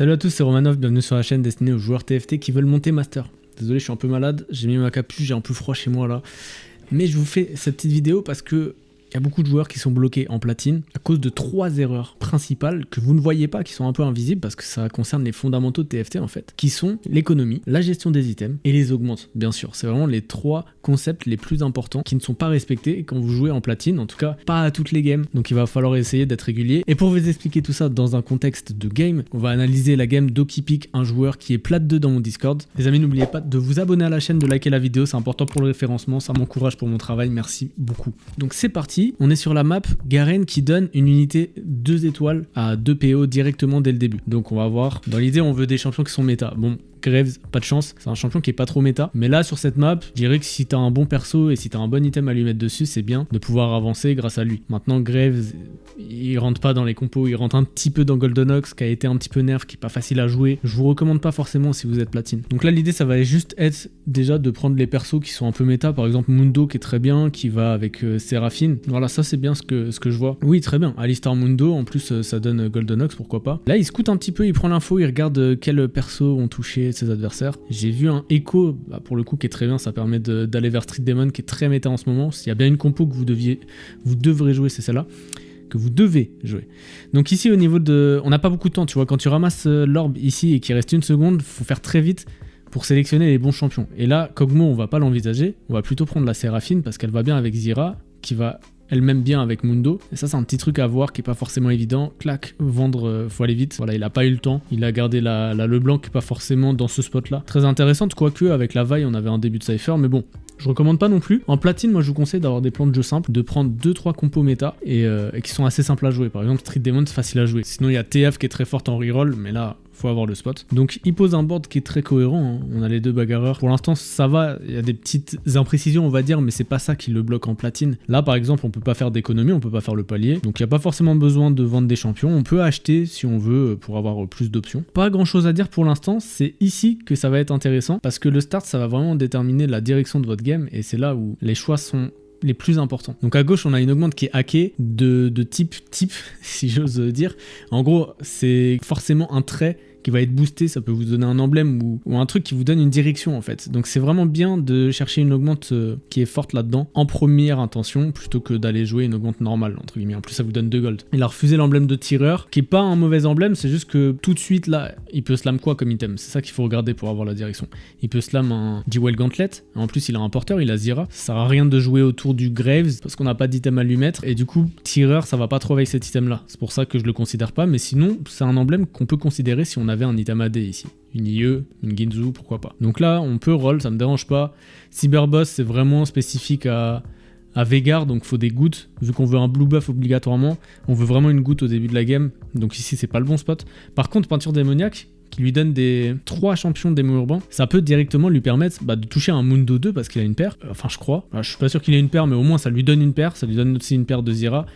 Salut à tous, c'est Romanov, bienvenue sur la chaîne destinée aux joueurs TFT qui veulent monter Master. Désolé, je suis un peu malade, j'ai mis ma capuche, j'ai un peu froid chez moi là. Mais je vous fais cette petite vidéo parce que il y a beaucoup de joueurs qui sont bloqués en platine à cause de 3 erreurs principales que vous ne voyez pas, qui sont un peu invisibles parce que ça concerne les fondamentaux de TFT en fait, qui sont l'économie, la gestion des items et les augmentes, bien sûr. C'est vraiment les 3 concepts les plus importants qui ne sont pas respectés quand vous jouez en platine, en tout cas pas à toutes les games, donc il va falloir essayer d'être régulier. Et pour vous expliquer tout ça dans un contexte de game, on va analyser la game d'Okipick, un joueur qui est plat 2 dans mon Discord. Les amis, n'oubliez pas de vous abonner à la chaîne, de liker la vidéo, c'est important pour le référencement, ça m'encourage pour mon travail, merci beaucoup. Donc c'est parti. On est sur la map Garen qui donne une unité 2 étoiles à 2 PO directement dès le début. Donc on va voir, dans l'idée on veut des champions qui sont méta. Bon, Graves, pas de chance, c'est un champion qui est pas trop méta. Mais là sur cette map, je dirais que si t'as un bon perso et si t'as un bon item à lui mettre dessus, c'est bien de pouvoir avancer grâce à lui. Maintenant Graves, il rentre pas dans les compos, il rentre un petit peu dans Golden Ox qui a été un petit peu nerf, qui est pas facile à jouer. Je vous recommande pas forcément si vous êtes platine. Donc là l'idée ça va juste être déjà de prendre les persos qui sont un peu méta, par exemple Mundo qui est très bien, qui va avec Seraphine. Voilà, ça c'est bien ce que je vois. Oui, très bien, Alistar Mundo, en plus ça donne Golden Ox, pourquoi pas. Là il scoute un petit peu, il prend l'info, il regarde quels persos ont touché ses adversaires. J'ai vu un Echo, pour le coup qui est très bien, ça permet d'aller vers Street Demon qui est très méta en ce moment. S'il y a bien une compo que vous devrez jouer, c'est celle-là. Que vous devez jouer. Donc ici au niveau de... On n'a pas beaucoup de temps, tu vois, quand tu ramasses l'orbe ici et qu'il reste 1 seconde, faut faire très vite pour sélectionner les bons champions. Et là, Kog'Maw, on va pas l'envisager, on va plutôt prendre la Séraphine parce qu'elle va bien avec Zyra, qui va elle-même bien avec Mundo. Et ça, c'est un petit truc à voir qui est pas forcément évident. Clac, vendre, faut aller vite. Voilà, il a pas eu le temps. Il a gardé la LeBlanc qui est pas forcément dans ce spot-là. Très intéressante, quoique avec la vaille, on avait un début de Cypher, mais bon. Je recommande pas non plus. En platine, moi je vous conseille d'avoir des plans de jeu simples, de prendre 2-3 compos méta et qui sont assez simples à jouer. Par exemple, Street Demon, c'est facile à jouer. Sinon, il y a TF qui est très forte en reroll, mais là, faut avoir le spot. Donc, il pose un board qui est très cohérent. Hein. On a les 2 bagarreurs. Pour l'instant, ça va. Il y a des petites imprécisions, on va dire, mais c'est pas ça qui le bloque en platine. Là, par exemple, on peut pas faire d'économie, on peut pas faire le palier. Donc, il n'y a pas forcément besoin de vendre des champions. On peut acheter si on veut pour avoir plus d'options. Pas grand chose à dire pour l'instant. C'est ici que ça va être intéressant parce que le start, ça va vraiment déterminer la direction de votre game et c'est là où les choix sont les plus importants. Donc à gauche, on a une augmente qui est hackée de type, si j'ose dire. En gros, c'est forcément un trait qui va être boosté, ça peut vous donner un emblème ou un truc qui vous donne une direction en fait. Donc c'est vraiment bien de chercher une augmente qui est forte là-dedans en première intention plutôt que d'aller jouer une augmente normale entre guillemets. En plus ça vous donne 2 gold. Il a refusé l'emblème de tireur qui est pas un mauvais emblème, c'est juste que tout de suite là, il peut slam quoi comme item? C'est ça qu'il faut regarder pour avoir la direction. Il peut slam un Jewel Gauntlet, en plus il a un porteur, il a Zyra. Ça sert à rien de jouer autour du Graves parce qu'on n'a pas d'item à lui mettre et du coup tireur ça va pas trop avec cet item là. C'est pour ça que je le considère pas, mais sinon c'est un emblème qu'on peut considérer si on avait un item AD ici. Une IE, une Ginzu, pourquoi pas. Donc là, on peut roll, ça me dérange pas. Cyberboss, c'est vraiment spécifique à Veigar, donc faut des gouttes. Vu qu'on veut un blue buff obligatoirement, on veut vraiment une goutte au début de la game. Donc ici, c'est pas le bon spot. Par contre, peinture démoniaque, qui lui donne des 3 champions démons urbains, ça peut directement lui permettre de toucher un Mundo 2 parce qu'il a une paire, enfin je crois, je suis pas sûr qu'il ait une paire mais au moins ça lui donne une paire, ça lui donne aussi une paire de Zyra,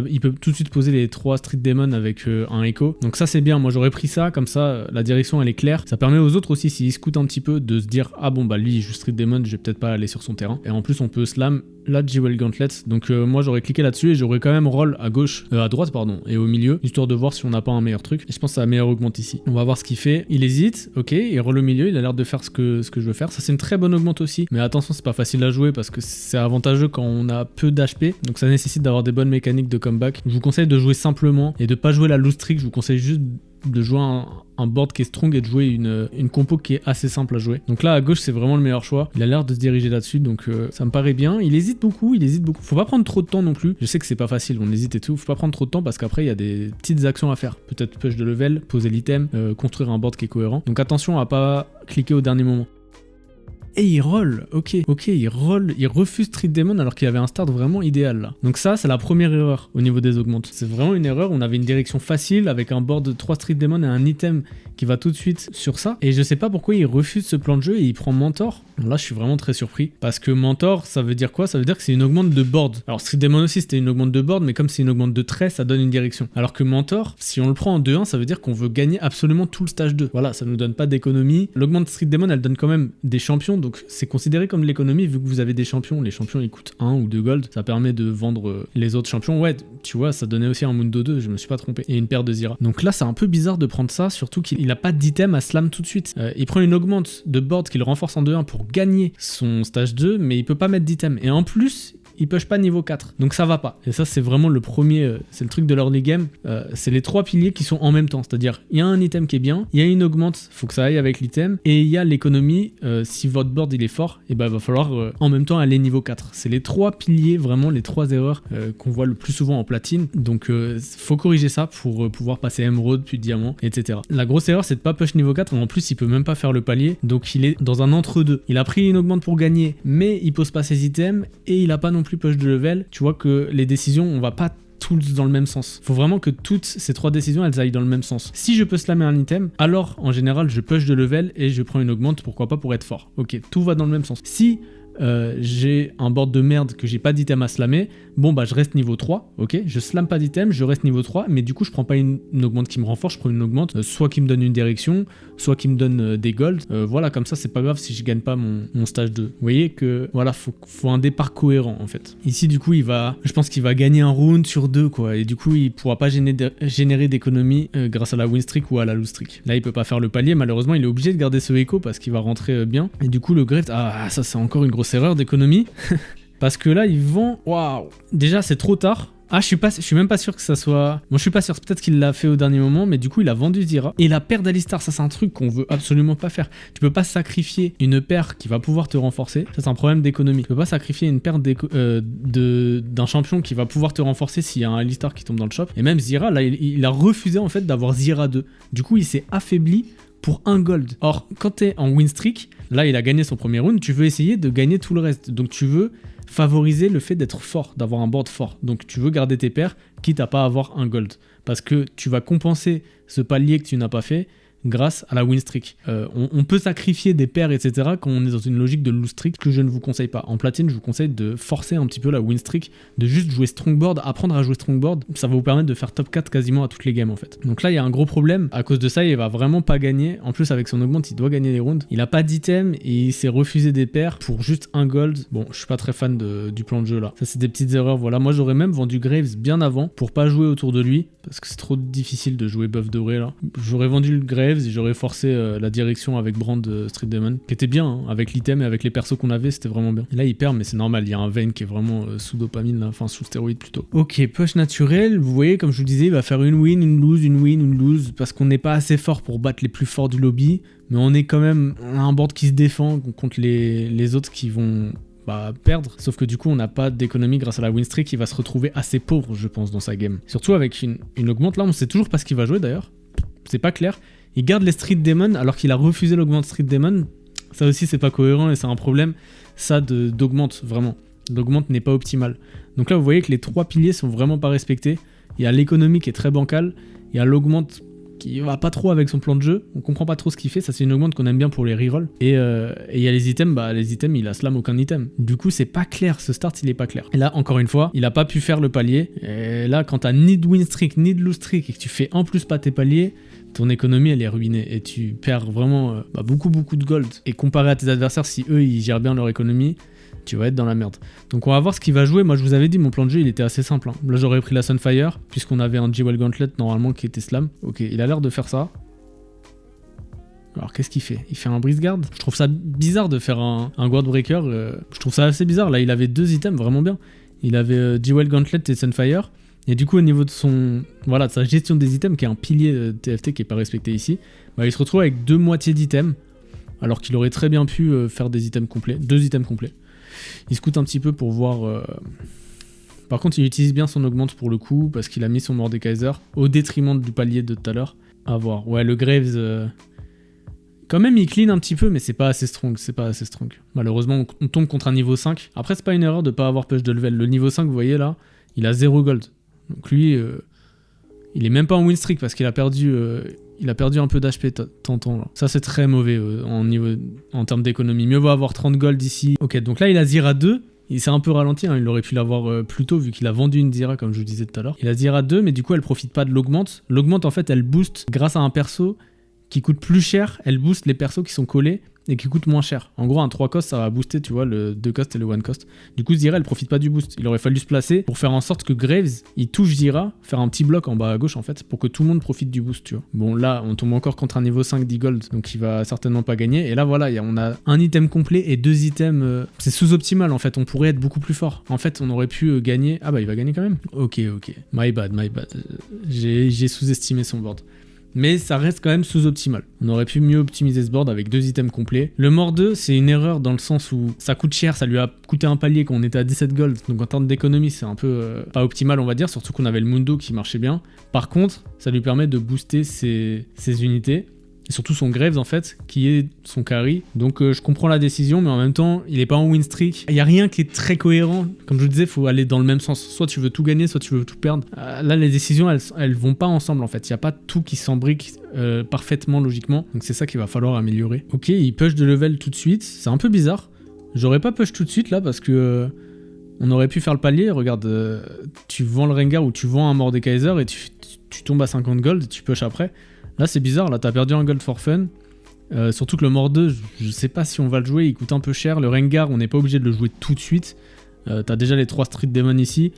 il peut tout de suite poser les 3 Street Demon avec un Echo, donc ça c'est bien, moi j'aurais pris ça, comme ça la direction elle est claire, ça permet aux autres aussi s'ils scoutent un petit peu de se dire ah bon bah lui il joue Street Demon, je vais peut-être pas aller sur son terrain, et en plus on peut slam la Jewel Gauntlet, donc moi j'aurais cliqué là-dessus et j'aurais quand même roll à gauche, à droite pardon, et au milieu, histoire de voir si on n'a pas un meilleur truc, et je pense que c'est la meilleure augmente ici. On va voir ce qu'il fait, il hésite, ok, il roll au milieu, il a l'air de faire ce que je veux faire, ça c'est une très bonne augmente aussi, mais attention c'est pas facile à jouer parce que c'est avantageux quand on a peu d'HP, donc ça nécessite d'avoir des bonnes mécaniques de comeback. Je vous conseille de jouer simplement et de pas jouer la loose trick, je vous conseille juste de jouer un board qui est strong et de jouer une compo qui est assez simple à jouer. Donc là à gauche c'est vraiment le meilleur choix, il a l'air de se diriger là-dessus donc ça me paraît bien. Il hésite beaucoup, faut pas prendre trop de temps non plus, je sais que c'est pas facile, on hésite et tout, faut pas prendre trop de temps parce qu'après il y a des petites actions à faire, peut-être push de level, poser l'item, construire un board qui est cohérent, donc attention à pas cliquer au dernier moment. Et il roll, ok, il roll, il refuse Street Demon alors qu'il avait un start vraiment idéal là. Donc ça, c'est la première erreur au niveau des augmentes. C'est vraiment une erreur, on avait une direction facile avec un board de 3 Street Demon et un item qui va tout de suite sur ça. Et je sais pas pourquoi il refuse ce plan de jeu et il prend Mentor. Là, je suis vraiment très surpris. Parce que Mentor, ça veut dire quoi? Ça veut dire que c'est une augmente de board. Alors Street Demon aussi, c'était une augmente de board, mais comme c'est une augmente de trait, ça donne une direction. Alors que Mentor, si on le prend en 2-1, ça veut dire qu'on veut gagner absolument tout le stage 2. Voilà, ça nous donne pas d'économie. L'augmente Street Demon, elle donne quand même des champions, donc c'est considéré comme de l'économie vu que vous avez des champions. Les champions, ils coûtent 1 ou 2 gold. Ça permet de vendre les autres champions. Ouais, tu vois, ça donnait aussi un Mundo 2, je me suis pas trompé. Et une paire de Zyra. Donc là, c'est un peu bizarre de prendre ça, surtout qu'il il a pas d'item à slam tout de suite. Il prend une augmente de board qui le renforce en 2-1 pour gagner son stage 2, mais il peut pas mettre d'item. Et en plus, il push pas niveau 4, donc ça va pas. Et ça, c'est vraiment le premier, c'est le truc de l'early game. C'est les 3 piliers qui sont en même temps, c'est-à-dire il y a un item qui est bien, il y a une augmente, faut que ça aille avec l'item, et il y a l'économie. Si votre board il est fort, et ben va falloir en même temps aller niveau 4. C'est les 3 piliers, vraiment les 3 erreurs qu'on voit le plus souvent en platine. Donc faut corriger ça pour pouvoir passer émeraude puis diamant, etc. La grosse erreur, c'est de pas push niveau 4, en plus il peut même pas faire le palier, donc il est dans un entre-deux. Il a pris une augmente pour gagner, mais il pose pas ses items, et il a pas non plus push de level. Tu vois que les décisions, on va pas tous dans le même sens. Faut vraiment que toutes ces 3 décisions, elles aillent dans le même sens. Si je peux slammer un item, alors en général je push de level et je prends une augmente, pourquoi pas, pour être fort. Ok, tout va dans le même sens. Si j'ai un board de merde que j'ai pas d'item à slammer, bon bah je reste niveau 3, ok, je slam pas d'item, je reste niveau 3, mais du coup je prends pas une augmente qui me renforce, je prends une augmente soit qui me donne une direction, soit qui me donne des golds, voilà, comme ça c'est pas grave si je gagne pas mon stage 2. Vous voyez que voilà, faut un départ cohérent en fait. Ici du coup je pense qu'il va gagner un round sur 2 quoi, et du coup il pourra pas générer d'économie grâce à la win streak ou à la lose streak. Là il peut pas faire le palier, malheureusement il est obligé de garder ce écho parce qu'il va rentrer bien, et du coup le Graves, ça c'est encore une grosse erreur d'économie parce que là ils vont, waouh, déjà c'est trop tard. Je suis même pas sûr que ça soit... Bon, je suis pas sûr, peut-être qu'il l'a fait au dernier moment, mais du coup, il a vendu Zyra. Et la paire d'Alistar, ça c'est un truc qu'on veut absolument pas faire. Tu peux pas sacrifier une paire qui va pouvoir te renforcer. Ça c'est un problème d'économie. Tu peux pas sacrifier une paire d'un champion qui va pouvoir te renforcer s'il y a un Alistar qui tombe dans le shop. Et même Zyra, là, il a refusé en fait d'avoir Zyra 2. Du coup, il s'est affaibli pour 1 gold. Or, quand t'es en win streak, là, il a gagné son premier round, tu veux essayer de gagner tout le reste. Donc, tu veux favoriser le fait d'être fort, d'avoir un board fort. Donc tu veux garder tes paires, quitte à pas avoir un gold. Parce que tu vas compenser ce palier que tu n'as pas fait grâce à la win streak. On peut sacrifier des paires, etc. quand on est dans une logique de lose streak, que je ne vous conseille pas. En platine, je vous conseille de forcer un petit peu la win streak, de juste jouer strongboard, apprendre à jouer strongboard. Ça va vous permettre de faire top 4 quasiment à toutes les games en fait. Donc là, il y a un gros problème. À cause de ça, il va vraiment pas gagner. En plus, avec son augmente, il doit gagner les rounds. Il a pas d'item et il s'est refusé des paires pour juste 1 gold. Bon, je suis pas très fan du plan de jeu là. Ça, c'est des petites erreurs. Voilà, moi j'aurais même vendu Graves bien avant pour pas jouer autour de lui, parce que c'est trop difficile de jouer buff doré là. J'aurais vendu le Graves et j'aurais forcé la direction avec Brand Street Demon, qui était bien, hein, avec l'item et avec les persos qu'on avait, c'était vraiment bien. Et là il perd, mais c'est normal, il y a un Vayne qui est vraiment sous dopamine là, enfin sous stéroïde plutôt. Ok, push naturel, vous voyez, comme je vous disais, il va faire une win, une lose, une win, une lose, parce qu'on n'est pas assez fort pour battre les plus forts du lobby, mais on est quand même, on a un board qui se défend contre les autres qui vont perdre, sauf que du coup on n'a pas d'économie grâce à la win streak, il va se retrouver assez pauvre je pense dans sa game. Surtout avec une augmente, là on sait toujours pas ce qu'il va jouer d'ailleurs, c'est pas clair. Il garde les Street Demon alors qu'il a refusé l'augmente Street Demon, ça aussi c'est pas cohérent et c'est un problème ça d'augmente vraiment. L'augmente n'est pas optimale. Donc là vous voyez que les 3 piliers sont vraiment pas respectés. Il y a l'économie qui est très bancale, il y a l'augmente qui va pas trop avec son plan de jeu, on comprend pas trop ce qu'il fait, ça c'est une augmente qu'on aime bien pour les rerolls, et il y a les items, il a slam aucun item, du coup c'est pas clair, ce start il est pas clair. Et là encore une fois, il a pas pu faire le palier, et là quand t'as ni de win streak ni de lose streak et que tu fais en plus pas tes paliers, ton économie elle est ruinée et tu perds vraiment beaucoup de gold. Et comparé à tes adversaires, si eux ils gèrent bien leur économie, tu vas être dans la merde. Donc on va voir ce qu'il va jouer. Moi je vous avais dit, mon plan de jeu il était assez simple, hein. Là j'aurais pris la Sunfire, puisqu'on avait un Jewel Gauntlet normalement qui était slam. Ok, il a l'air de faire ça. Alors qu'est-ce qu'il fait? Il fait un Breeze Guard. Je trouve ça bizarre de faire un Guard Breaker. Je trouve ça assez bizarre. Là il avait 2 items vraiment bien. Il avait Jewel Gauntlet et Sunfire. Et du coup au niveau de de sa gestion des items, qui est un pilier TFT qui est pas respecté ici, il se retrouve avec 2 moitiés d'items, alors qu'il aurait très bien pu faire des items complets, 2 items complets. Il scoute un petit peu pour voir... Par contre, il utilise bien son augmente pour le coup, parce qu'il a mis son Mordekaiser au détriment du palier de tout à l'heure. À voir. Ouais, le Graves... Quand même, il clean un petit peu, mais c'est pas assez strong. Malheureusement, on tombe contre un niveau 5. Après, c'est pas une erreur de pas avoir push de level. Le niveau 5, vous voyez là, il a 0 gold. Donc lui, il est même pas en win streak, parce qu'il a perdu... Il a perdu un peu d'HP tantôt là. Ça c'est très mauvais en termes d'économie. Mieux vaut avoir 30 gold ici. Ok, donc là il a Zyra 2. Il s'est un peu ralenti, hein. Il aurait pu l'avoir plus tôt vu qu'il a vendu une Zyra comme je vous disais tout à l'heure. Il a Zyra 2 mais du coup elle profite pas de l'augmente. L'augmente en fait elle booste grâce à un perso qui coûte plus cher. Elle booste les persos qui sont collés et qui coûte moins cher. En gros, un 3 cost, ça va booster, tu vois, le 2 cost et le 1 cost. Du coup, Zyra, elle profite pas du boost. Il aurait fallu se placer pour faire en sorte que Graves, il touche Zyra, faire un petit bloc en bas à gauche, en fait, pour que tout le monde profite du boost, tu vois. Bon, là, on tombe encore contre un niveau 5 d'e-gold, donc il va certainement pas gagner. Et là, voilà, on a un item complet et 2 items. C'est sous-optimal, en fait. On pourrait être beaucoup plus fort. En fait, on aurait pu gagner. Ah bah, il va gagner quand même. Ok. My bad. J'ai sous-estimé son board. Mais ça reste quand même sous-optimal. On aurait pu mieux optimiser ce board avec 2 items complets. Le mort 2, c'est une erreur dans le sens où ça coûte cher, ça lui a coûté un palier quand on était à 17 gold, donc en termes d'économie, c'est un peu pas optimal, on va dire, surtout qu'on avait le Mundo qui marchait bien. Par contre, ça lui permet de booster ses unités. Et surtout son Graves en fait, qui est son carry. Donc je comprends la décision, mais en même temps, il est pas en win streak. Il n'y a rien qui est très cohérent. Comme je vous disais, il faut aller dans le même sens. Soit tu veux tout gagner, soit tu veux tout perdre. Là, les décisions, elles vont pas ensemble en fait. Il n'y a pas tout qui s'embrique parfaitement logiquement. Donc c'est ça qu'il va falloir améliorer. Ok, il push de level tout de suite. C'est un peu bizarre. J'aurais pas push tout de suite là parce que on aurait pu faire le palier. Regarde, tu vends le Rengar ou tu vends un Mordekaiser et tu tombes à 50 gold et tu push après. Là c'est bizarre, là t'as perdu un gold for fun, surtout que le mort 2, je sais pas si on va le jouer, il coûte un peu cher, le Rengar on n'est pas obligé de le jouer tout de suite, t'as déjà les 3 Street Demon ici,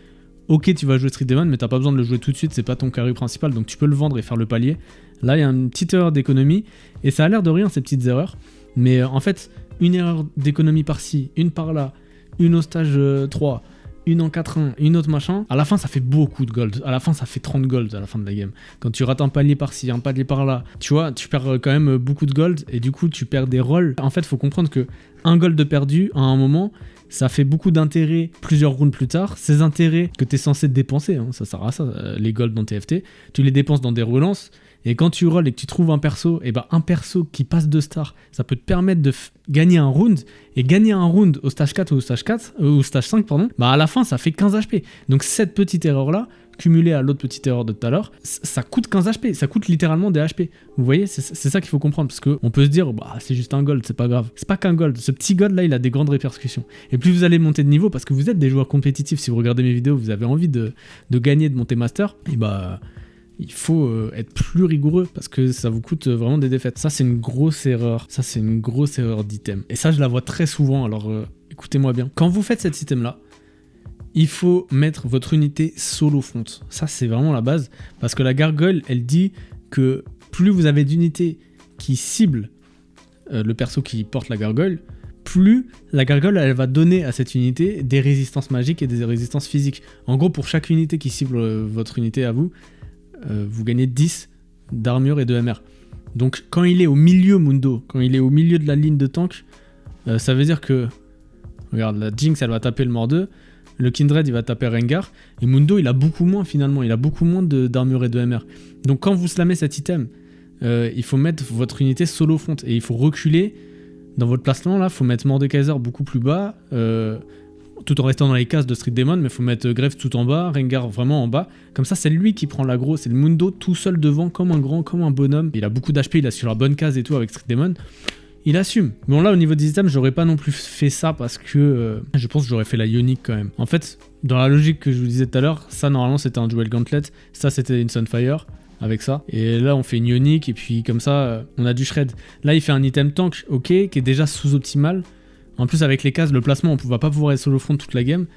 ok tu vas jouer Street Demon mais t'as pas besoin de le jouer tout de suite, c'est pas ton carry principal, donc tu peux le vendre et faire le palier. Là il y a une petite erreur d'économie, et ça a l'air de rien ces petites erreurs, mais en fait une erreur d'économie par-ci, une par-là, une au stage 3, une en 4-1, une autre machin, à la fin ça fait beaucoup de gold, à la fin ça fait 30 gold à la fin de la game. Quand tu rates un palier par-ci, un palier par-là, tu vois, tu perds quand même beaucoup de gold et du coup tu perds des rolls. En fait, faut comprendre que un gold perdu à un moment, ça fait beaucoup d'intérêts plusieurs rounds plus tard. Ces intérêts que tu es censé dépenser, hein, ça sert à ça, les golds dans TFT, tu les dépenses dans des relances. Et quand tu rolls et que tu trouves un perso, et un perso qui passe de star, ça peut te permettre de gagner un round. Et gagner un round au stage 4 ou au stage 5, pardon, à la fin, ça fait 15 HP. Donc cette petite erreur-là, cumulée à l'autre petite erreur de tout à l'heure, ça coûte 15 HP. Ça coûte littéralement des HP. Vous voyez, c'est ça qu'il faut comprendre. Parce qu'on peut se dire, c'est juste un gold, c'est pas grave. C'est pas qu'un gold. Ce petit gold-là, il a des grandes répercussions. Et plus vous allez monter de niveau, parce que vous êtes des joueurs compétitifs, si vous regardez mes vidéos, vous avez envie de gagner, de monter master, et il faut être plus rigoureux parce que ça vous coûte vraiment des défaites. Ça, c'est une grosse erreur. Ça, c'est une grosse erreur d'item. Et ça, je la vois très souvent. Alors, écoutez-moi bien. Quand vous faites cet item-là, il faut mettre votre unité solo front. Ça, c'est vraiment la base. Parce que la gargoyle, elle dit que plus vous avez d'unités qui ciblent le perso qui porte la gargoyle, plus la gargoyle, elle va donner à cette unité des résistances magiques et des résistances physiques. En gros, pour chaque unité qui cible votre unité à vous, vous gagnez 10 d'armure et de MR. Donc quand il est au milieu Mundo, quand il est au milieu de la ligne de tank, ça veut dire que, regarde, la Jinx elle va taper le mort 2, le Kindred il va taper Rengar, et Mundo il a beaucoup moins finalement, il a beaucoup moins d'armure et de MR. Donc quand vous slamez cet item, il faut mettre votre unité solo front, et il faut reculer dans votre placement là, il faut mettre Mordekaiser beaucoup plus bas, tout en restant dans les cases de Street Demon, mais il faut mettre Graves tout en bas, Rengar vraiment en bas. Comme ça, c'est lui qui prend l'aggro, c'est le Mundo tout seul devant, comme un bonhomme. Il a beaucoup d'HP, il a sur la bonne case et tout avec Street Demon. Il assume. Bon là, au niveau des items, j'aurais pas non plus fait ça parce que je pense que j'aurais fait la Ionic quand même. En fait, dans la logique que je vous disais tout à l'heure, ça normalement c'était un Duel Gauntlet, ça c'était une Sunfire avec ça. Et là, on fait une Ionic et puis comme ça, on a du Shred. Là, il fait un item tank, ok, qui est déjà sous-optimal. En plus, avec les cases, le placement, on ne va pas pouvoir être solo front toute la game.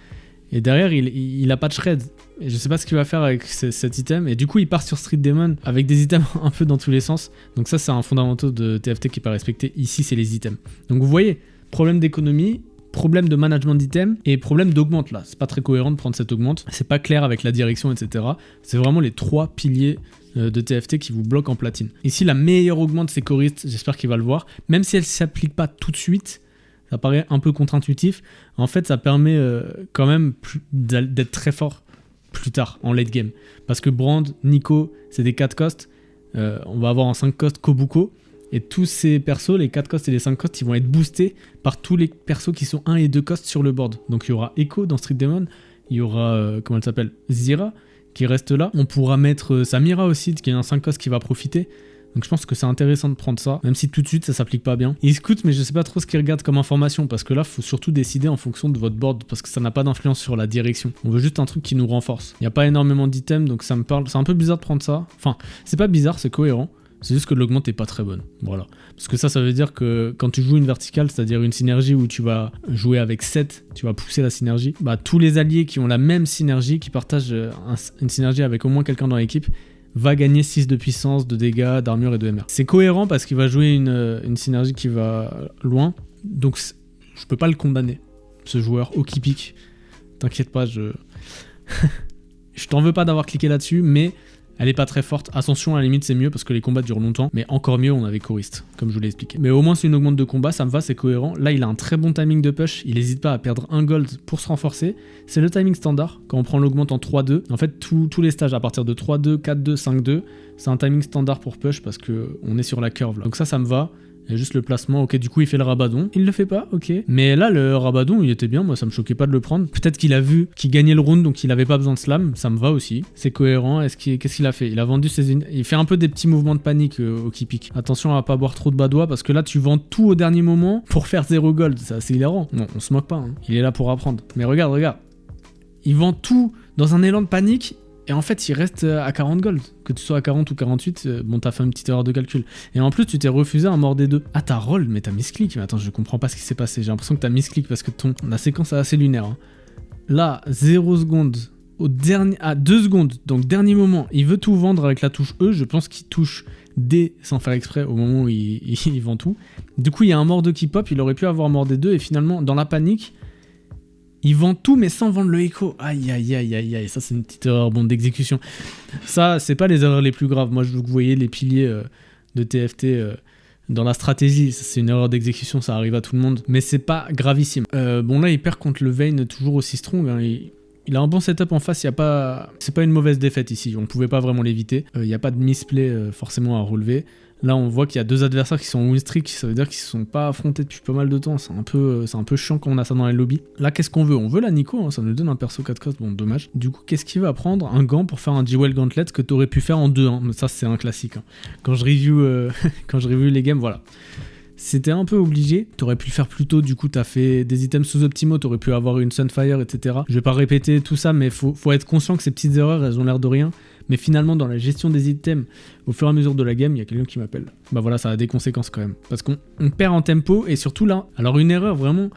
Et derrière, il a pas de shred. Et je sais pas ce qu'il va faire avec cet item. Et du coup, il part sur Street Demon avec des items un peu dans tous les sens. Donc ça, c'est un fondamental de TFT qui n'est pas respecté. Ici, c'est les items. Donc vous voyez, problème d'économie, problème de management d'items et problème d'augmente là. C'est pas très cohérent de prendre cette augmente. C'est pas clair avec la direction, etc. C'est vraiment les 3 piliers de TFT qui vous bloquent en platine. Ici, la meilleure augmente, c'est Choriste. J'espère qu'il va le voir. Même si elle ne s'applique pas tout de suite, ça paraît un peu contre-intuitif. En fait, ça permet quand même d'être très fort plus tard, en late game. Parce que Brand, Nico, c'est des 4 costs. On va avoir en 5 costs Kobuko. Et tous ces persos, les 4 costs et les 5 costs, ils vont être boostés par tous les persos qui sont 1 et 2 costs sur le board. Donc il y aura Echo dans Street Demon. Il y aura, comment elle s'appelle, Zyra, qui reste là. On pourra mettre Samira aussi, qui est un 5 costs qui va profiter. Donc je pense que c'est intéressant de prendre ça, même si tout de suite ça s'applique pas bien. Il scout, mais je sais pas trop ce qu'il regarde comme information, parce que là faut surtout décider en fonction de votre board, parce que ça n'a pas d'influence sur la direction. On veut juste un truc qui nous renforce. Il n'y a pas énormément d'items, donc ça me parle. C'est un peu bizarre de prendre ça. Enfin, c'est pas bizarre, c'est cohérent. C'est juste que l'augmente est pas très bonne. Voilà. Parce que ça veut dire que quand tu joues une verticale, c'est-à-dire une synergie où tu vas jouer avec 7, tu vas pousser la synergie, bah tous les alliés qui ont la même synergie, qui partagent une synergie avec au moins quelqu'un dans l'équipe, va gagner 6 de puissance, de dégâts, d'armure et de MR. C'est cohérent parce qu'il va jouer une synergie qui va loin, donc je peux pas le condamner, ce joueur au qui pique. T'inquiète pas, je t'en veux pas d'avoir cliqué là-dessus, mais elle est pas très forte. Ascension, à la limite, c'est mieux parce que les combats durent longtemps. Mais encore mieux, on avait Choriste, comme je vous l'ai expliqué. Mais au moins, c'est une augmente de combat, ça me va, c'est cohérent. Là, il a un très bon timing de push. Il n'hésite pas à perdre un gold pour se renforcer. C'est le timing standard. Quand on prend l'augmente en 3-2, en fait, tous les stages à partir de 3-2, 4-2, 5-2, c'est un timing standard pour push parce qu'on est sur la curve là. Donc ça me va. Il y a juste le placement, ok, du coup il fait le rabadon. Il le fait pas, ok. Mais là, le rabadon, il était bien, moi ça me choquait pas de le prendre. Peut-être qu'il a vu qu'il gagnait le round, donc il avait pas besoin de slam, ça me va aussi. C'est cohérent, qu'est-ce qu'il a fait? Il a vendu ses... Il fait un peu des petits mouvements de panique au qui pique. Attention à pas boire trop de badois, parce que là tu vends tout au dernier moment pour faire 0 gold, c'est assez hilarant. Non, on se moque pas, hein. Il est là pour apprendre. Mais regarde. Il vend tout dans un élan de panique. Et en fait, il reste à 40 gold. Que tu sois à 40 ou 48, bon, t'as fait une petite erreur de calcul. Et en plus, tu t'es refusé un mort des deux. Ah, t'as roll, mais t'as misclick. Mais attends, je comprends pas ce qui s'est passé. J'ai l'impression que t'as misclick parce que la séquence est assez lunaire. Hein. Là, 0 secondes à 2 secondes. Donc, dernier moment, il veut tout vendre avec la touche E. Je pense qu'il touche D sans faire exprès au moment où il vend tout. Du coup, il y a un mort 2 qui pop. Il aurait pu avoir mort des deux. Et finalement, dans la panique, il vend tout mais sans vendre le écho. Aïe. Ça, c'est une petite erreur d'exécution. Ça, c'est pas les erreurs les plus graves. Moi, je veux que vous voyez les piliers de TFT dans la stratégie. C'est une erreur d'exécution, ça arrive à tout le monde. Mais c'est pas gravissime. Bon, là, il perd contre le Vayne toujours aussi strong. Hein. Il a un bon setup en face. C'est pas une mauvaise défaite ici. On pouvait pas vraiment l'éviter. Il n'y a pas de misplay forcément à relever. Là, on voit qu'il y a deux adversaires qui sont en win streak, ça veut dire qu'ils ne se sont pas affrontés depuis pas mal de temps. C'est un peu chiant quand on a ça dans les lobbies. Là, qu'est-ce qu'on veut? On veut la Nico, hein, ça nous donne un perso 4 cost, bon, dommage. Du coup, qu'est-ce qu'il va prendre? Un gant pour faire un Jewel Gauntlet que tu aurais pu faire en 2-1. Mais ça, c'est un classique. Hein. Quand je review les games, voilà. C'était un peu obligé, t'aurais pu le faire plus tôt, du coup t'as fait des items sous-optimaux, t'aurais pu avoir une Sunfire, etc. Je vais pas répéter tout ça, mais faut être conscient que ces petites erreurs, elles ont l'air de rien. Mais finalement, dans la gestion des items, au fur et à mesure de la game, il y a quelqu'un qui m'appelle. Bah voilà, ça a des conséquences quand même. Parce qu'on perd en tempo, et surtout là, alors une erreur vraiment,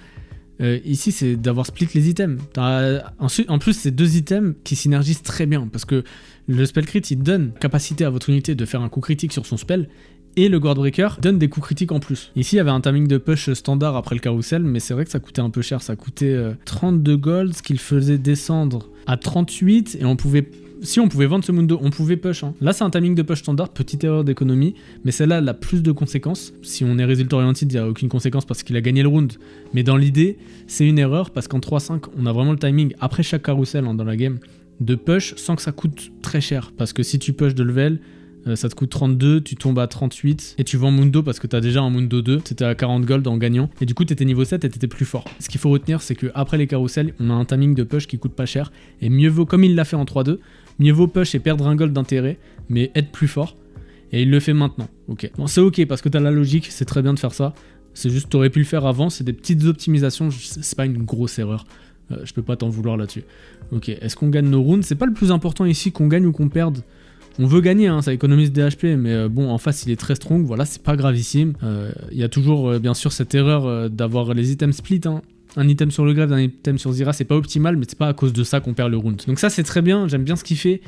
ici c'est d'avoir split les items. En plus, c'est deux items qui synergisent très bien, parce que le spell crit, il donne capacité à votre unité de faire un coup critique sur son spell, et le Guardbreaker donne des coups critiques en plus. Ici, il y avait un timing de push standard après le carrousel, mais c'est vrai que ça coûtait un peu cher. Ça coûtait 32 gold, ce qui le faisait descendre à 38, et on pouvait vendre ce Mundo, on pouvait push. Hein. Là, c'est un timing de push standard, petite erreur d'économie, mais celle-là, elle a plus de conséquences. Si on est résultat oriented, il n'y a aucune conséquence parce qu'il a gagné le round. Mais dans l'idée, c'est une erreur parce qu'en 3-5, on a vraiment le timing, après chaque carrousel dans la game, de push sans que ça coûte très cher. Parce que si tu push de level, ça te coûte 32, tu tombes à 38 et tu vends Mundo parce que t'as déjà un Mundo 2, c'était à 40 gold en gagnant et du coup t'étais niveau 7 et t'étais plus fort. Ce qu'il faut retenir, c'est qu'après les carousels, on a un timing de push qui coûte pas cher et mieux vaut, comme il l'a fait en 3-2, mieux vaut push et perdre un gold d'intérêt mais être plus fort, et il le fait maintenant. Ok, bon, c'est ok parce que t'as la logique, c'est très bien de faire ça, c'est juste t'aurais pu le faire avant, c'est des petites optimisations, c'est pas une grosse erreur. Je peux pas t'en vouloir là-dessus. Ok, est-ce qu'on gagne nos rounds? C'est pas le plus important ici qu'on gagne ou qu'on perde. On veut gagner, hein, ça économise des HP, mais bon, en face, il est très strong, voilà, c'est pas gravissime. Il y a toujours, bien sûr, cette erreur d'avoir les items split, hein. Un item sur le grave, un item sur Zira, c'est pas optimal, mais c'est pas à cause de ça qu'on perd le round. Donc ça, c'est très bien, j'aime bien ce qu'il fait.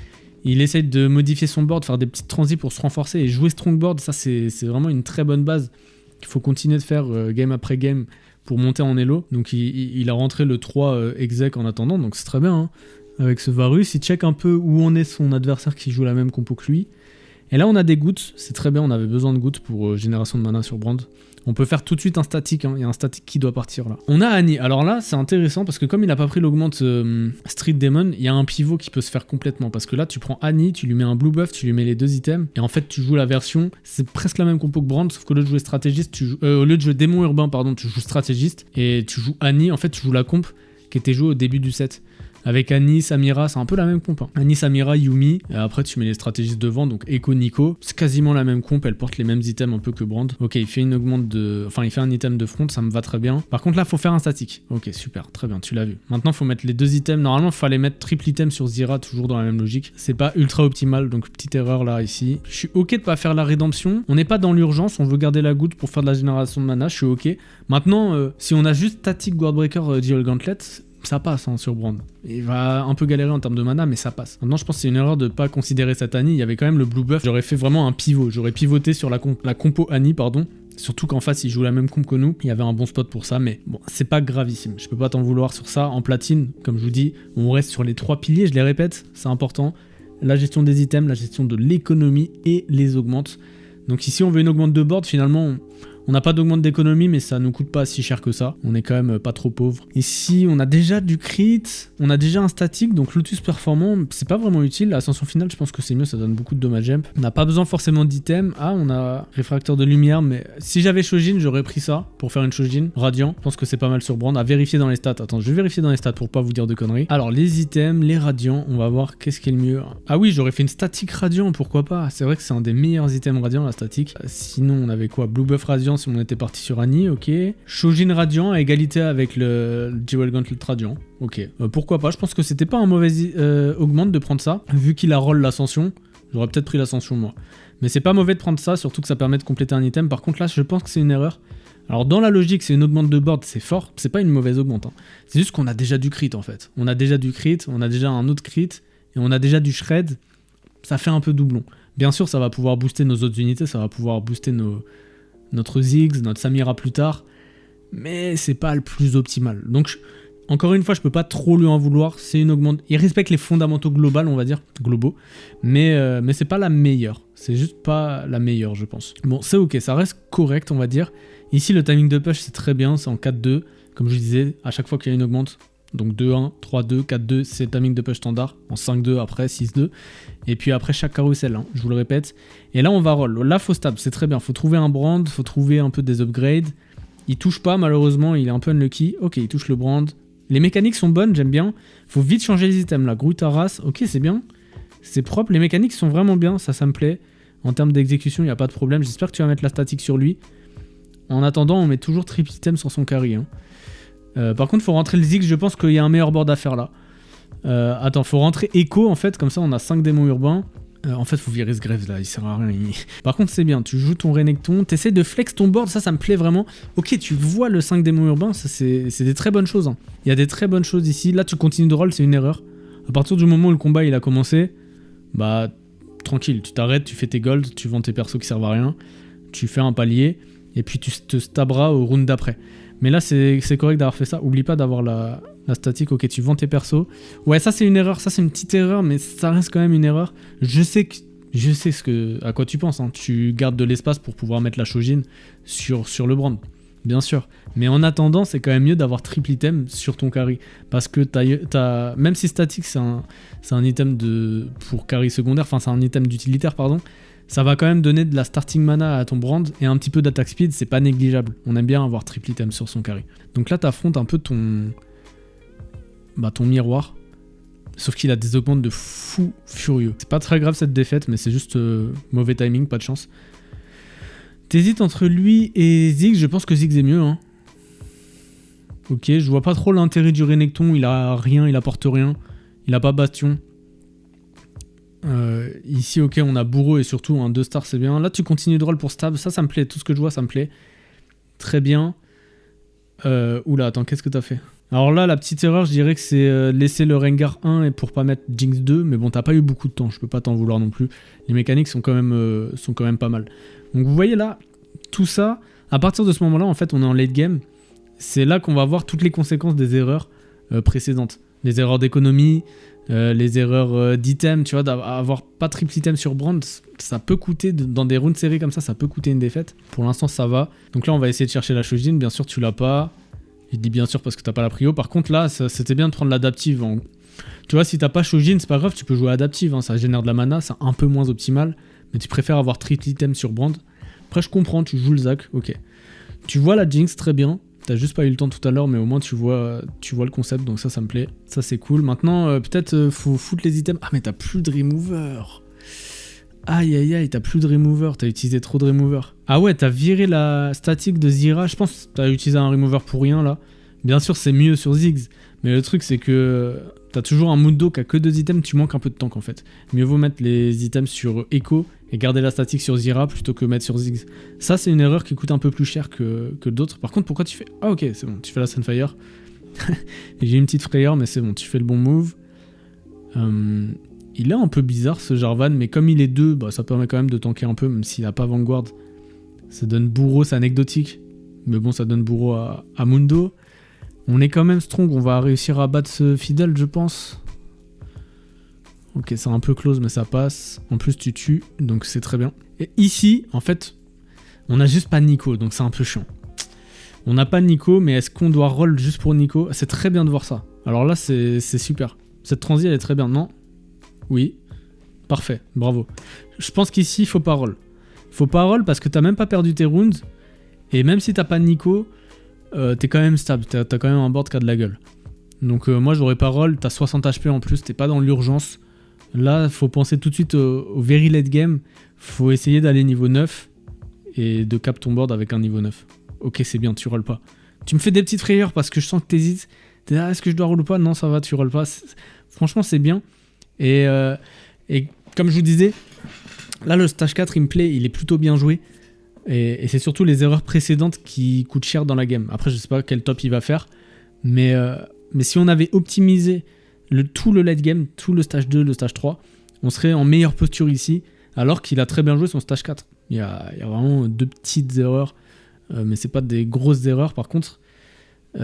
Il essaye de modifier son board, faire des petites transits pour se renforcer et jouer strongboard, ça, c'est vraiment une très bonne base qu'il faut continuer de faire game après game pour monter en elo. Donc il a rentré le 3 exec en attendant, donc c'est très bien, hein. Avec ce Varus, il check un peu où en est son adversaire qui joue la même compo que lui. Et là, on a des gouttes, c'est très bien, on avait besoin de gouttes pour génération de mana sur Brand. On peut faire tout de suite un statique, hein. Il y a un statique qui doit partir là. On a Annie, alors là, c'est intéressant parce que comme il n'a pas pris l'augmente Street Demon, il y a un pivot qui peut se faire complètement. Parce que là, tu prends Annie, tu lui mets un blue buff, tu lui mets les deux items, et en fait, tu joues la version, c'est presque la même compo que Brand, sauf qu'au lieu de jouer stratégiste, au lieu de jouer démon urbain, pardon, tu joues stratégiste, et tu joues Annie, en fait, tu joues la comp qui était jouée au début du set. Avec Annie, Samira, c'est un peu la même comp. Hein. Annie, Samira, Yumi, et après tu mets les stratégistes devant, donc Echo, Nico. C'est quasiment la même comp, elle porte les mêmes items un peu que Brand. Ok, il fait une augmente de... Enfin, il fait un item de front, ça me va très bien. Par contre là, faut faire un statique. Ok, super, très bien, tu l'as vu. Maintenant, faut mettre les 2 items. Normalement, il fallait mettre triple item sur Zyra, toujours dans la même logique. C'est pas ultra optimal, donc petite erreur là, ici. Je suis ok de pas faire la rédemption. On n'est pas dans l'urgence, on veut garder la goutte pour faire de la génération de mana, je suis ok. Maintenant, si on a juste statique Guardbreaker Dual Gauntlet, ça passe hein, sur Brand. Il va un peu galérer en termes de mana, mais ça passe. Maintenant, je pense que c'est une erreur de pas considérer cette Annie. Il y avait quand même le blue buff. J'aurais fait vraiment un pivot. J'aurais pivoté sur la compo Annie, pardon. Surtout qu'en face, il joue la même comp que nous. Il y avait un bon spot pour ça, mais bon, c'est pas gravissime. Je peux pas t'en vouloir sur ça. En platine, comme je vous dis, on reste sur les 3 piliers. Je les répète, c'est important. La gestion des items, la gestion de l'économie et les augmentes. Donc ici, on veut une augmente de board. Finalement, on n'a pas d'augmente d'économie, mais ça nous coûte pas si cher que ça. On est quand même pas trop pauvre. Ici, on a déjà du crit, on a déjà un statique, donc Lotus performant, c'est pas vraiment utile. Ascension finale, je pense que c'est mieux, ça donne beaucoup de dommages jump. On n'a pas besoin forcément d'items. Ah, on a réfracteur de lumière, mais si j'avais Shojin, j'aurais pris ça pour faire une Shojin. Radiant, je pense que c'est pas mal sur Brand. À vérifier dans les stats. Attends, je vais vérifier dans les stats pour pas vous dire de conneries. Alors, les items, les radiants, on va voir qu'est-ce qui est le mieux. Ah oui, j'aurais fait une statique radiant, pourquoi pas. C'est vrai que c'est un des meilleurs items radiants, la statique. Sinon, on avait quoi? Blue buff radiant si on était parti sur Annie, ok. Shojin radiant à égalité avec le Dual Gauntlet radiant, ok. Pourquoi pas, je pense que c'était pas un mauvais augmente de prendre ça, vu qu'il a roll l'ascension. J'aurais peut-être pris l'ascension moi. Mais c'est pas mauvais de prendre ça, surtout que ça permet de compléter un item. Par contre là, je pense que c'est une erreur. Alors dans la logique, c'est une augmente de board, c'est fort, c'est pas une mauvaise augmente. Hein. C'est juste qu'on a déjà du crit en fait. On a déjà du crit, on a déjà un autre crit, et on a déjà du shred. Ça fait un peu doublon. Bien sûr, ça va pouvoir booster nos autres unités, ça va pouvoir booster notre Ziggs, notre Samira plus tard, mais c'est pas le plus optimal. Donc, encore une fois, je peux pas trop lui en vouloir. C'est une augmente. Il respecte les fondamentaux globaux, on va dire, globaux, mais c'est pas la meilleure. C'est juste pas la meilleure, je pense. Bon, c'est ok, ça reste correct, on va dire. Ici, le timing de push, c'est très bien, c'est en 4-2. Comme je disais, à chaque fois qu'il y a une augmente, donc 2-1, 3-2, 4-2, c'est le timing de push standard. En 5-2 après, 6-2. Et puis après chaque carrousel, hein, je vous le répète. Et là, on va roll. Là, faut stab, c'est très bien. Faut trouver un brand, faut trouver un peu des upgrades. Il touche pas, malheureusement, il est un peu unlucky. Ok, il touche le brand. Les mécaniques sont bonnes, j'aime bien. Faut vite changer les items là. Groot Taras, ok, c'est bien. C'est propre. Les mécaniques sont vraiment bien, ça me plaît. En termes d'exécution, il n'y a pas de problème. J'espère que tu vas mettre la statique sur lui. En attendant, on met toujours triple item sur son carry. Hein. Par contre, faut rentrer le Ziggs, je pense qu'il y a un meilleur board à faire là. Attends, faut rentrer Echo en fait, comme ça on a 5 démons urbains. En fait, faut virer ce Graves là, il sert à rien. Par contre, c'est bien, tu joues ton Renekton, t'essaies de flex ton board, ça me plaît vraiment. Ok, tu vois le 5 démons urbains, ça c'est des très bonnes choses. Hein. Il y a des très bonnes choses ici. Là, tu continues de roll, c'est une erreur. À partir du moment où le combat il a commencé, bah tranquille, tu t'arrêtes, tu fais tes golds, tu vends tes persos qui servent à rien, tu fais un palier, et puis tu te stabras au round d'après. Mais là, c'est correct d'avoir fait ça. Oublie pas d'avoir la statique. Ok, tu vends tes persos. Ouais, ça, c'est une erreur. Ça, c'est une petite erreur, mais ça reste quand même une erreur. Je sais à quoi tu penses. Hein. Tu gardes de l'espace pour pouvoir mettre la Shojin sur le brand. Bien sûr. Mais en attendant, c'est quand même mieux d'avoir triple item sur ton carry. Parce que même si statique, c'est un item pour carry secondaire. Enfin, c'est un item d'utilitaire, pardon. Ça va quand même donner de la starting mana à ton brand et un petit peu d'attaque speed, c'est pas négligeable. On aime bien avoir triple item sur son carry. Donc là, t'affrontes un peu ton miroir. Sauf qu'il a des augmentes de fou furieux. C'est pas très grave cette défaite, mais c'est juste mauvais timing, pas de chance. T'hésites entre lui et Ziggs, je pense que Ziggs est mieux. Hein. Ok, je vois pas trop l'intérêt du Renekton, il a rien, il apporte rien. Il a pas bastion. Ici, ok, on a bourreau et surtout un 2 star, c'est bien. Là, tu continues de roll pour stab, ça me plaît. Tout ce que je vois, ça me plaît. Très bien. Oula, attends, qu'est-ce que t'as fait? Alors là, la petite erreur, je dirais que c'est laisser le Rengar 1 et pour pas mettre Jinx 2. Mais bon, t'as pas eu beaucoup de temps, je peux pas t'en vouloir non plus. Les mécaniques sont quand même pas mal. Donc vous voyez là, tout ça, à partir de ce moment-là, en fait, on est en late game. C'est là qu'on va voir toutes les conséquences des erreurs précédentes. Les erreurs d'économie, les erreurs d'item, tu vois, d'avoir pas triple item sur brand, ça peut coûter, dans des rounds serrés comme ça peut coûter une défaite. Pour l'instant, ça va. Donc là, on va essayer de chercher la Shojin. Bien sûr, tu l'as pas. Je dis bien sûr parce que t'as pas la prio. Par contre, là, c'était bien de prendre l'adaptive. Tu vois, si t'as pas Shojin, c'est pas grave, tu peux jouer adaptive. Hein, ça génère de la mana, c'est un peu moins optimal. Mais tu préfères avoir triple item sur brand. Après, je comprends, tu joues le Zac, ok. Tu vois la Jinx, très bien. T'as juste pas eu le temps tout à l'heure, mais au moins tu vois le concept, donc ça me plaît. Ça c'est cool. Maintenant, peut-être faut foutre les items. Ah mais t'as plus de remover. Aïe aïe aïe, t'as plus de remover, t'as utilisé trop de remover. Ah ouais, t'as viré la statique de Zyra. Je pense que t'as utilisé un remover pour rien là. Bien sûr c'est mieux sur Ziggs, mais le truc c'est que t'as toujours un Mundo qui a que 2 items, tu manques un peu de tank en fait. Mieux vaut mettre les items sur Echo et garder la statique sur Zyra plutôt que mettre sur Ziggs. Ça c'est une erreur qui coûte un peu plus cher que d'autres. Par contre pourquoi tu fais... Ah ok c'est bon, tu fais la Sunfire. J'ai une petite frayeur mais c'est bon, tu fais le bon move. Il est un peu bizarre ce Jarvan, mais comme il est 2, bah, ça permet quand même de tanker un peu, même s'il n'a pas Vanguard. Ça donne bourreau, c'est anecdotique. Mais bon, ça donne bourreau à Mundo. On est quand même strong, on va réussir à battre ce Fiddle, je pense. Ok, c'est un peu close, mais ça passe. En plus, tu tues, donc c'est très bien. Et ici, en fait, on n'a juste pas Nico, donc c'est un peu chiant. On n'a pas Nico, mais est-ce qu'on doit roll juste pour Nico? C'est très bien de voir ça. Alors là, c'est super. Cette transi, elle est très bien, non? Oui. Parfait, bravo. Je pense qu'ici, il faut pas roll. Faut pas roll parce que t'as même pas perdu tes rounds. Et même si t'as pas Nico... t'es quand même stable, t'as quand même un board qui a de la gueule. Donc moi j'aurais pas roll, t'as 60 HP en plus, t'es pas dans l'urgence. Là faut penser tout de suite au very late game, faut essayer d'aller niveau 9 et de cap ton board avec un niveau 9. Ok c'est bien, tu roll pas. Tu me fais des petites frayeurs parce que je sens que t'hésites. T'es là, est-ce que je dois roll ou pas? Non ça va, tu roll pas. Franchement c'est bien. Et comme je vous disais, là le stage 4 il me plaît, il est plutôt bien joué. Et c'est surtout les erreurs précédentes qui coûtent cher dans la game. Après, je sais pas quel top il va faire. Mais si on avait optimisé tout le late game, tout le stage 2, le stage 3, on serait en meilleure posture ici. Alors qu'il a très bien joué son stage 4. Il y a vraiment 2 petites erreurs. Mais c'est pas des grosses erreurs. Par contre,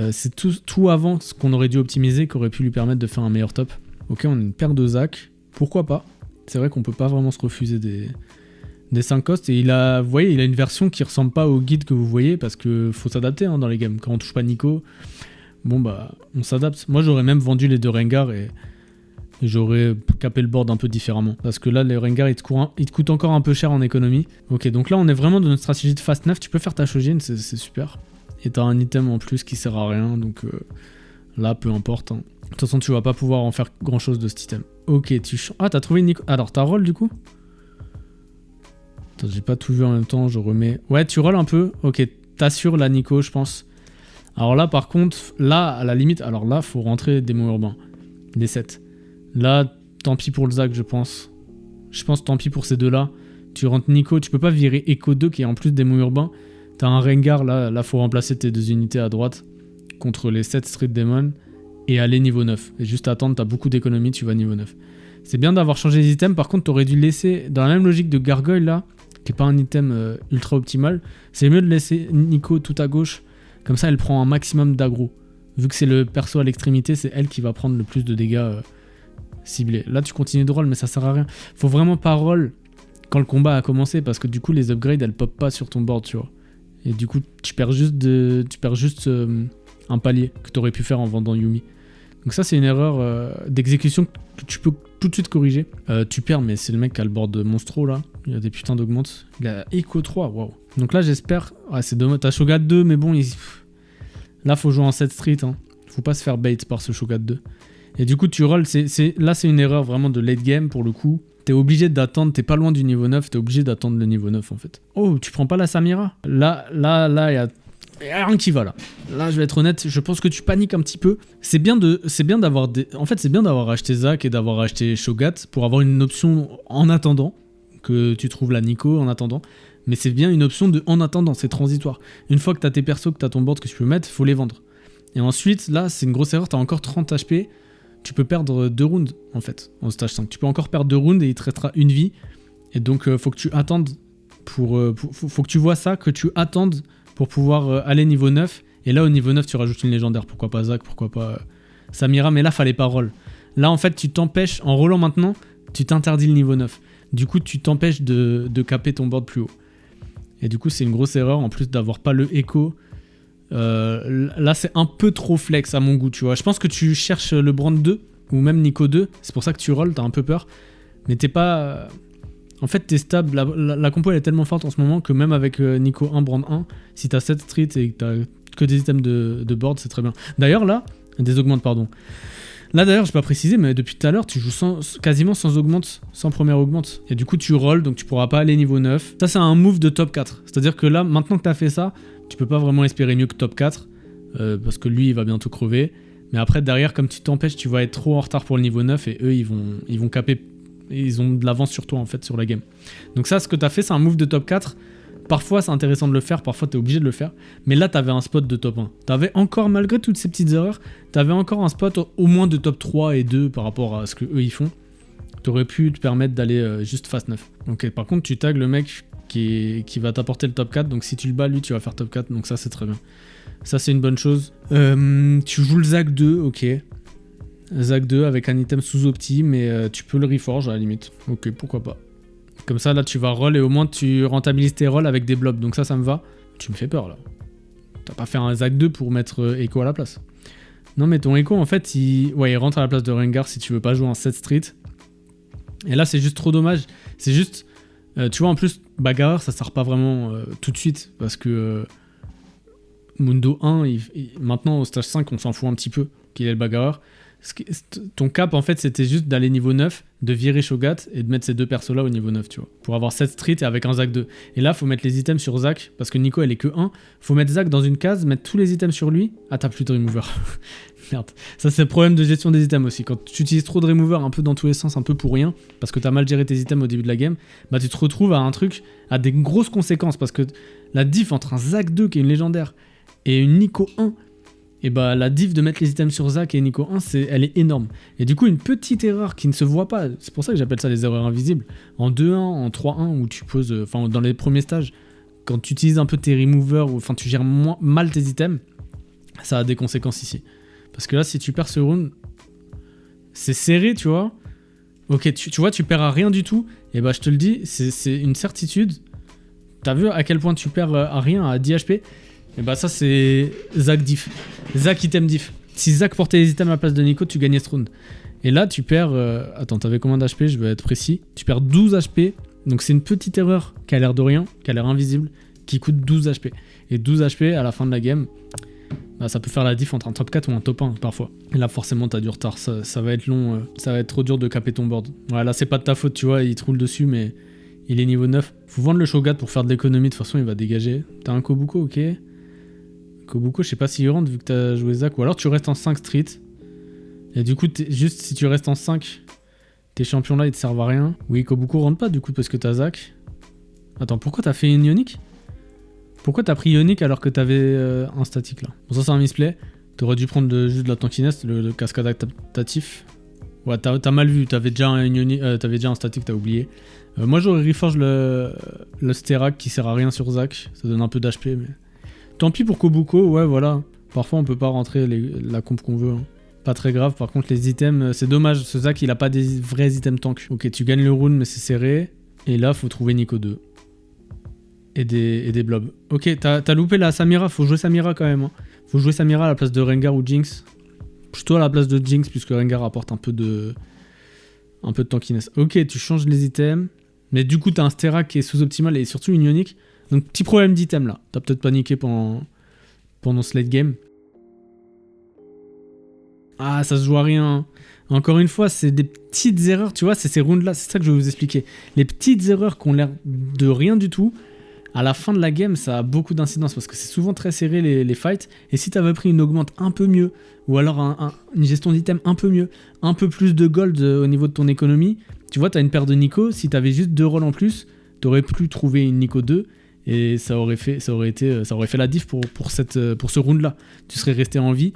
c'est tout avant ce qu'on aurait dû optimiser qui aurait pu lui permettre de faire un meilleur top. Ok, on a une paire de Zac. Pourquoi pas? C'est vrai qu'on peut pas vraiment se refuser des 5 costs, et vous voyez, il a une version qui ressemble pas au guide que vous voyez, parce que faut s'adapter hein, dans les games. Quand on touche pas Nico, bon bah on s'adapte. Moi j'aurais même vendu les 2 Rengar et j'aurais capé le board un peu différemment. Parce que là les Rengar ils te coûtent encore un peu cher en économie. Ok, donc là on est vraiment dans notre stratégie de fast 9, tu peux faire ta Shojin, c'est super. Et t'as un item en plus qui sert à rien, donc là peu importe. Hein. De toute façon tu vas pas pouvoir en faire grand chose de cet item. Ok, ah t'as trouvé Nico. Alors t'as roll du coup? J'ai pas tout vu en même temps, je remets... Ouais, tu rolls un peu. Ok, t'assures la Nico, je pense. Alors là, par contre, là, à la limite... Alors là, faut rentrer des mots urbains. Des 7. Là, tant pis pour le Zac, je pense. Je pense tant pis pour ces deux-là. Tu rentres Nico, tu peux pas virer Echo 2, qui est en plus des mots urbains. T'as un Rengar, là, faut remplacer tes 2 unités à droite contre les 7 Street Demon et aller niveau 9. Et juste attendre, t'as beaucoup d'économies, tu vas niveau 9. C'est bien d'avoir changé les items, par contre, t'aurais dû laisser... Dans la même logique de Gargoyle, là... qui n'est pas un item ultra optimal, c'est mieux de laisser Nico tout à gauche, comme ça elle prend un maximum d'aggro. Vu que c'est le perso à l'extrémité, c'est elle qui va prendre le plus de dégâts ciblés. Là tu continues de roll, mais ça sert à rien. Faut vraiment pas roll quand le combat a commencé, parce que du coup les upgrades elles pop pas sur ton board, tu vois. Et du coup tu perds juste un palier que tu aurais pu faire en vendant Yuumi. Donc ça c'est une erreur d'exécution que tu peux tout de suite corriger. Tu perds, mais c'est le mec qui a le board monstro là. Il y a des putains d'augmentes. Il a Echo 3, waouh. Donc là j'espère... Ouais c'est dommage, t'as Shogat 2, mais bon, là faut jouer en 7 street. Hein. Faut pas se faire bait par ce Shogat 2. Et du coup tu rolls, là c'est une erreur vraiment de late game pour le coup. T'es obligé d'attendre, t'es pas loin du niveau 9, t'es obligé d'attendre le niveau 9 en fait. Oh, tu prends pas la Samira? Là, il y a rien qui va là. Là, je vais être honnête, je pense que tu paniques un petit peu. C'est bien d'avoir en fait, c'est bien d'avoir acheté Zac et d'avoir acheté Shogat pour avoir une option en attendant que tu trouves la Nico en attendant. Mais c'est bien une option de en attendant, c'est transitoire. Une fois que t'as tes persos, que t'as ton board que tu peux mettre, faut les vendre. Et ensuite, là, c'est une grosse erreur, t'as encore 30 HP. Tu peux perdre 2 rounds en fait, en stage 5. Tu peux encore perdre 2 rounds et il te restera une vie. Et donc, faut que tu attendes faut que tu vois ça, que tu attendes pour pouvoir aller niveau 9. Et là, au niveau 9, tu rajoutes une légendaire. Pourquoi pas Zac, pourquoi pas Samira. Mais là, fallait pas roll. Là, en fait, tu t'empêches, en rollant maintenant, tu t'interdis le niveau 9. Du coup, tu t'empêches de caper ton board plus haut. Et du coup, c'est une grosse erreur, en plus d'avoir pas le Echo. Là, c'est un peu trop flex à mon goût, tu vois. Je pense que tu cherches le Brand 2, ou même Nico 2. C'est pour ça que tu rolls, t'as un peu peur. Mais t'es pas... En fait, t'es stable. La compo, elle est tellement forte en ce moment que même avec Nico 1, Brand 1, si t'as 7 streets et que que des items de board, c'est très bien. D'ailleurs là, des augmentes pardon. Là d'ailleurs, je n'ai pas précisé, mais depuis tout à l'heure, tu joues quasiment sans augmente, sans première augmente. Et du coup, tu rolls, donc tu pourras pas aller niveau 9. Ça, c'est un move de top 4. C'est-à-dire que là, maintenant que tu as fait ça, tu peux pas vraiment espérer mieux que top 4, parce que lui, il va bientôt crever. Mais après, derrière, comme tu t'empêches, tu vas être trop en retard pour le niveau 9, et eux, ils vont caper, ils ont de l'avance sur toi, en fait, sur la game. Donc ça, ce que tu as fait, c'est un move de top 4. Parfois, c'est intéressant de le faire, parfois, tu es obligé de le faire. Mais là, tu avais un spot de top 1. Tu avais encore, malgré toutes ces petites erreurs, tu avais encore un spot au moins de top 3 et 2 par rapport à ce que eux ils font. Tu aurais pu te permettre d'aller juste fast 9. Donc, par contre, tu tags le mec qui va t'apporter le top 4. Donc, si tu le bats, lui, tu vas faire top 4. Donc, ça, c'est très bien. Ça, c'est une bonne chose. Tu joues le Zac 2, ok. Zac 2 avec un item sous-opti, mais tu peux le reforge à la limite. Ok, pourquoi pas. Comme ça, là, tu vas roll et au moins tu rentabilises tes rolls avec des blobs. Donc ça me va. Tu me fais peur, là. T'as pas fait un Zac 2 pour mettre Echo à la place. Non, mais ton Echo, en fait, il rentre à la place de Rengar si tu veux pas jouer en 7 street. Et là, c'est juste trop dommage. C'est juste... tu vois, en plus, bagarreur, ça sert pas vraiment tout de suite. Parce que Mundo 1, maintenant, au stage 5, on s'en fout un petit peu qu'il ait le bagarreur. Ton cap, en fait, c'était juste d'aller niveau 9, de virer Shogat et de mettre ces deux persos-là au niveau 9, tu vois. Pour avoir 7 street et avec un Zac 2. Et là, faut mettre les items sur Zac, parce que Nico, elle est que 1. Faut mettre Zac dans une case, mettre tous les items sur lui. Ah, t'as plus de remover. Merde. Ça, c'est le problème de gestion des items aussi. Quand tu utilises trop de remover un peu dans tous les sens, un peu pour rien, parce que t'as mal géré tes items au début de la game, bah tu te retrouves à un truc, à des grosses conséquences, parce que la diff entre un Zac 2, qui est une légendaire, et une Nico 1, et bah la diff de mettre les items sur Zac et Nico 1, elle est énorme. Et du coup, une petite erreur qui ne se voit pas, c'est pour ça que j'appelle ça les erreurs invisibles, en 2-1, en 3-1, où tu poses, enfin dans les premiers stages, quand tu utilises un peu tes removers, ou enfin tu gères mal tes items, ça a des conséquences ici. Parce que là, si tu perds ce round, c'est serré, tu vois. Ok, tu vois, tu perds à rien du tout, et bah je te le dis, c'est une certitude. T'as vu à quel point tu perds à rien, à 10 HP? Et bah ça c'est Zac diff. Zac item diff. Si Zac portait les items à la place de Nico, tu gagnais ce round. Et là tu perds... Attends, t'avais combien d'HP? Je vais être précis. Tu perds 12 HP. Donc c'est une petite erreur qui a l'air de rien, qui a l'air invisible, qui coûte 12 HP. Et 12 HP à la fin de la game, bah, ça peut faire la diff entre un top 4 ou un top 1 parfois. Et là forcément t'as du retard, ça va être long, ça va être trop dur de caper ton board. Ouais, là c'est pas de ta faute, tu vois, il te roule dessus, mais il est niveau 9. Faut vendre le Shogat pour faire de l'économie, de toute façon il va dégager. T'as un Kobuko, ok. Kobuko, je sais pas s'il rentre vu que t'as joué Zac, ou alors tu restes en 5 street. Et du coup, juste si tu restes en 5, tes champions là ils te servent à rien. Oui, Kobuko rentre pas du coup parce que t'as Zac. Attends, pourquoi t'as fait une Ionic? Pourquoi t'as pris Ionic alors que t'avais un statique là? Bon, ça c'est un misplay. T'aurais dû prendre juste de la tankiness, le cascade adaptatif. Ouais, t'as mal vu, t'avais déjà un statique, t'as oublié. Moi j'aurais reforge le Sterak qui sert à rien sur Zac, ça donne un peu d'HP, mais... Tant pis pour Kobuko, ouais voilà. Parfois on peut pas rentrer la comp qu'on veut. Hein. Pas très grave, par contre les items, c'est dommage, ce Zac il a pas des vrais items tank. Ok, tu gagnes le round mais c'est serré. Et là faut trouver Nico 2. Et des blobs. Ok, t'as loupé la Samira, faut jouer Samira quand même. Hein. Faut jouer Samira à la place de Rengar ou Jinx. Plutôt à la place de Jinx puisque Rengar apporte un peu de tankiness. Ok, tu changes les items. Mais du coup t'as un Sterak qui est sous-optimal et surtout une Ionic. Donc petit problème d'item là. T'as peut-être paniqué pendant ce late game. Ah, ça se joue à rien. Encore une fois, c'est des petites erreurs, tu vois, c'est ces rounds là, c'est ça que je vais vous expliquer. Les petites erreurs qui ont l'air de rien du tout, à la fin de la game, ça a beaucoup d'incidence parce que c'est souvent très serré les fights. Et si t'avais pris une augmente un peu mieux, ou alors une gestion d'item un peu mieux, un peu plus de gold au niveau de ton économie, tu vois, t'as une paire de Nico, si t'avais juste 2 rolls en plus, t'aurais pu trouver une Nico 2. Et ça aurait fait la diff pour ce round là. Tu serais resté en vie.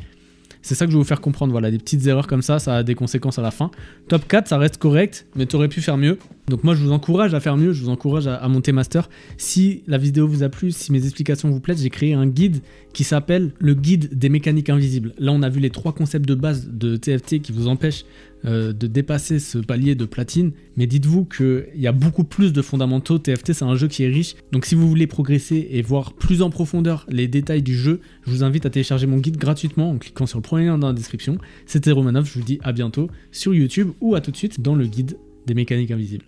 C'est ça que je vais vous faire comprendre. Voilà, des petites erreurs comme ça a des conséquences à la fin. Top 4, ça reste correct, mais tu aurais pu faire mieux. Donc moi, je vous encourage à faire mieux, je vous encourage à monter master. Si la vidéo vous a plu, si mes explications vous plaisent, j'ai créé un guide qui s'appelle le guide des mécaniques invisibles. Là, on a vu les 3 concepts de base de TFT qui vous empêchent de dépasser ce palier de platine. Mais dites-vous qu'il y a beaucoup plus de fondamentaux. TFT, c'est un jeu qui est riche. Donc si vous voulez progresser et voir plus en profondeur les détails du jeu, je vous invite à télécharger mon guide gratuitement en cliquant sur le premier lien dans la description. C'était Romanov, je vous dis à bientôt sur YouTube ou à tout de suite dans le guide des mécaniques invisibles.